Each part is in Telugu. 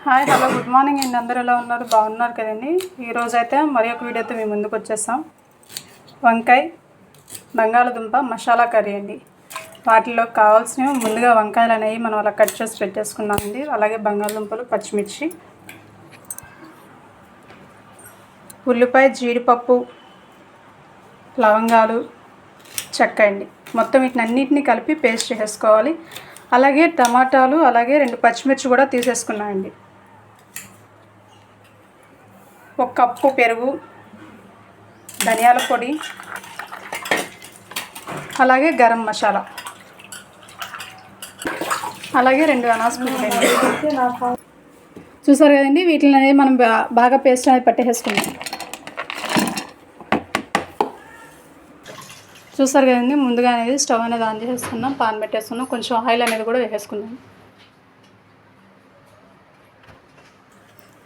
హాయ్ హలో గుడ్ మార్నింగ్ అండి. అందరూ ఎలా ఉన్నారు? బాగున్నారు కదండి. ఈరోజు అయితే మరి ఒక వీడియోతో మేము ముందుకు వచ్చేసాం. వంకాయ బంగాళదుంప మసాలా కర్రీ అండి. వాటిలో కావాల్సినవి ముందుగా వంకాయలు అనేవి మనం అలా కట్ చేసి పెట్టేసుకున్నామండి. అలాగే బంగాళదుంపలు, పచ్చిమిర్చి, ఉల్లిపాయ, జీడిపప్పు, లవంగాలు, చెక్క అండి. మొత్తం వీటినన్నిటిని కలిపి పేస్ట్ చేసుకోవాలి. అలాగే టమాటాలు, అలాగే 2 పచ్చిమిర్చి కూడా తీసేసుకున్నామండి. 1 కప్పు పెరుగు, ధనియాల పొడి, అలాగే గరం మసాలా, అలాగే 2 అనాస పువ్వులండి. చూసారు కదండి. వీటిని అనేది మనం బాగా పేస్ట్ అనేది పట్టేసుకుందాం. చూసారు కదండి. ముందుగా అనేది స్టవ్ అనేది ఆన్ చేసేసుకున్నాం, పాన్ పెట్టేసుకున్నాం, కొంచెం ఆయిల్ అనేది కూడా వేసేసుకున్నాం.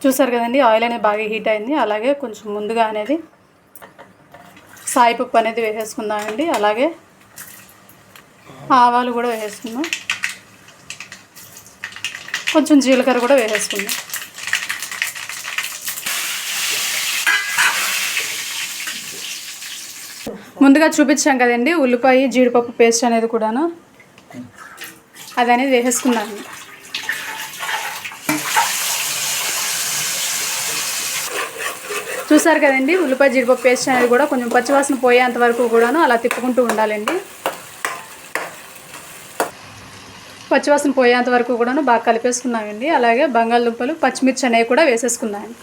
చూసారు కదండి, ఆయిల్ అనేది బాగా హీట్ అయింది. అలాగే కొంచెం ముందుగా అనేది సాయిపప్పు అనేది వేసేసుకుందామండి. అలాగే ఆవాలు కూడా వేసేసుకుందాం, కొంచెం జీలకర్ర కూడా వేసేసుకుందాం. ముందుగా చూపించాం కదండి ఉల్లిపాయ, జీడిపప్పు పేస్ట్ అనేది కూడాను అది అనేది వేసేసుకున్నాను. చూసారు కదండి, ఉల్లిపాయ, జీడిపప్పు పేస్ట్ అనేది కూడా కొంచెం పచ్చివాసన పోయేంత వరకు కూడాను అలా తిప్పుకుంటూ ఉండాలండి. పచ్చివాసన పోయేంత వరకు కూడాను బాగా కలిపేసుకున్నామండి. అలాగే బంగాళదుంపలు, పచ్చిమిర్చి అనేవి కూడా వేసేసుకున్నాను.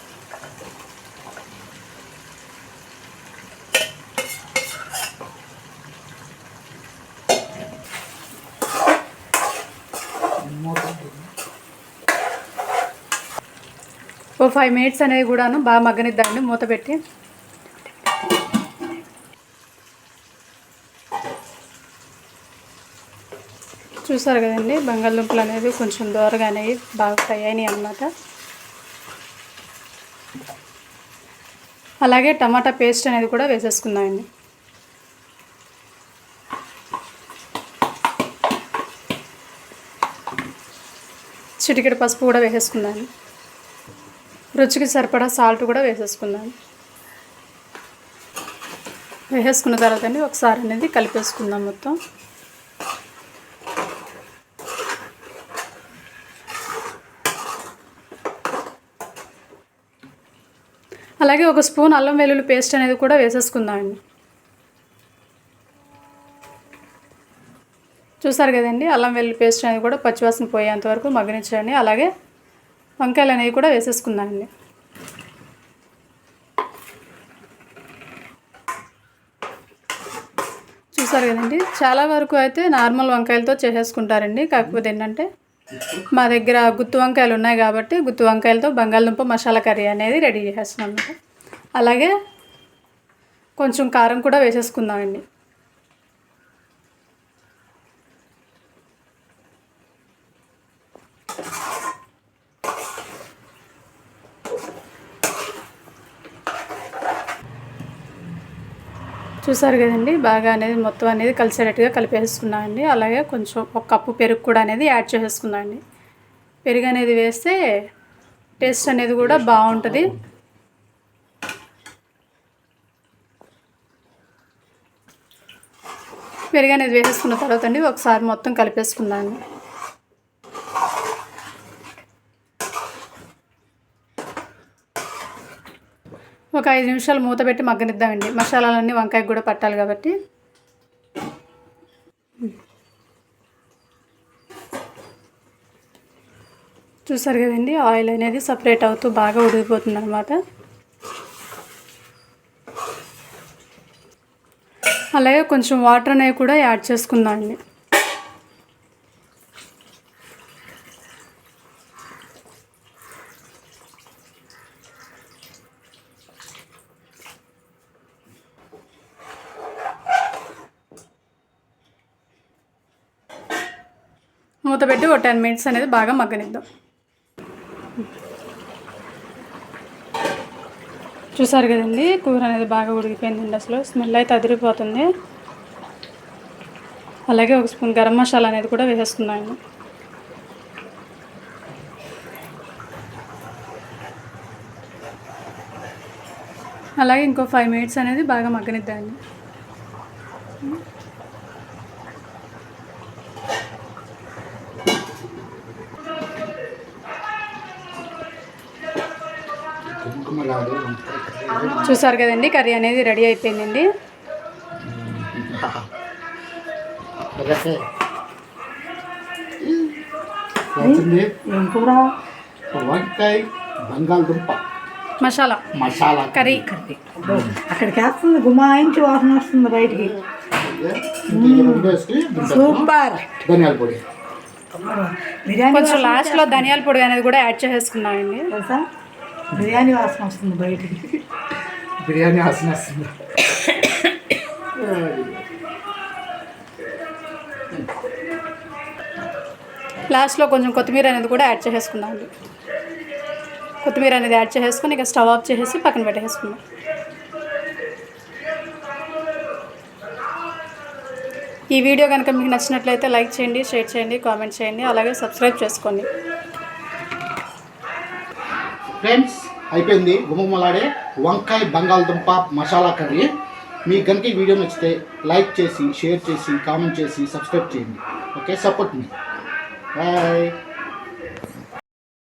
ఓ 5 మినిట్స్ అనేవి కూడాను బాగా మగ్గనిద్దామండి మూత పెట్టి. చూసారు కదండి, బంగాళదుంపలు అనేది కొంచెం దోరగా అనేవి బాగా ఫ్రై అయినాయి అన్నమాట. అలాగే టమాటా పేస్ట్ అనేది కూడా వేసేసుకుందామండి. చిటికెడు పసుపు కూడా వేసేసుకుందాము. రుచికి సరిపడా సాల్ట్ కూడా వేసేసుకుందాం. వేసేసుకున్న తర్వాత ఒకసారి అనేది కలిపేసుకుందాం మొత్తం. అలాగే 1 స్పూన్ అల్లం వెల్లుల్లి పేస్ట్ అనేది కూడా వేసేసుకుందామండి. చూసారు కదండి, అల్లం వెల్లుల్లి పేస్ట్ అనేది కూడా పచ్చివాసన పోయేంత వరకు మగ్గనించండి. అలాగే వంకాయలు అనేవి కూడా వేసేసుకుందామండి. చూసారు కదండి, చాలా వరకు అయితే నార్మల్ వంకాయలతో చేసేసుకుంటారండి. కాకపోతే ఏంటంటే మా దగ్గర గుత్తి వంకాయలు ఉన్నాయి కాబట్టి గుత్తి వంకాయలతో బంగాళదుంప మసాలా కర్రీ అనేది రెడీ చేసేస్తున్నాం అన్నమాట. అలాగే కొంచెం కారం కూడా వేసేసుకుందామండి. చూసారు కదండి, బాగా అనేది మొత్తం అనేది కలిసేటట్టుగా కలిపేసుకున్నామండి. అలాగే కొంచెం 1 కప్పు పెరుగు కూడా అనేది యాడ్ చేసేసుకున్నామండి. పెరుగు అనేది వేస్తే టేస్ట్ అనేది కూడా బాగుంటుంది. పెరుగు అనేది వేసేసుకున్న తర్వాత ఒకసారి మొత్తం కలిపేసుకున్నాను. ఒక 5 నిమిషాలు మూత పెట్టి మగ్గనిద్దామండి. మసాలాలన్నీ వంకాయకు కూడా పట్టాలి కాబట్టి. చూసారు కదండి, ఆయిల్ అనేది సపరేట్ అవుతూ బాగా ఉడికిపోతుంది అన్నమాట. అలాగే కొంచెం వాటర్ అనేవి కూడా యాడ్ చేసుకుందామండి. మూత పెట్టి ఒక 10 మినిట్స్ అనేది బాగా మగ్గనిద్దాం. చూసారు కదండి, కూర అనేది బాగా ఉడికిపోయిందండి. అసలు స్మెల్ అయితే అదిరిపోతుంది. అలాగే 1 స్పూన్ గరం మసాలా అనేది కూడా వేసేసుకున్నాను. అలాగే ఇంకో 5 మినిట్స్ అనేది బాగా మగ్గనిద్దామండి. చూసారు కదండి, కర్రీ అనేది రెడీ అయిపోయిందండి. వంకాయ బంగాళదుంప మసాలా కర్రీ. అక్కడికి వేస్తుంది, గుమాయించి వాసన వస్తుంది బయటికి. సూపర్. ధనియాల పొడి, బిర్యానీ కొంచెం లాస్ట్లో ధనియాల పొడి అనేది కూడా యాడ్ చేసేసుకున్నామండి. తెలుసా, బిర్యానీ వాసన వస్తుంది బయటికి. బిర్యానీ వాసన వస్తుంది. లాస్ట్లో కొంచెం కొత్తిమీర అనేది కూడా యాడ్ చేసేసుకున్నామండి. కొత్తిమీర అనేది యాడ్ చేసేసుకొని ఇక స్టవ్ ఆఫ్ చేసేసి పక్కన పెట్టేసుకున్నాం. ఈ వీడియో కనుక మీకు నచ్చినట్లయితే లైక్ చేయండి, షేర్ చేయండి, కామెంట్ చేయండి, అలాగే సబ్స్క్రైబ్ చేసుకోండి. ఫ్రెండ్స్, అయిపోయింది గుమగుమలాడే వంకాయ బంగాళదుంప మసాలా కర్రీ. మీకు కనుక ఈ వీడియో నచ్చితే లైక్ చేసి, షేర్ చేసి, కామెంట్ చేసి, సబ్స్క్రైబ్ చేయండి. ఓకే, సపోర్ట్ మీ. బాయ్.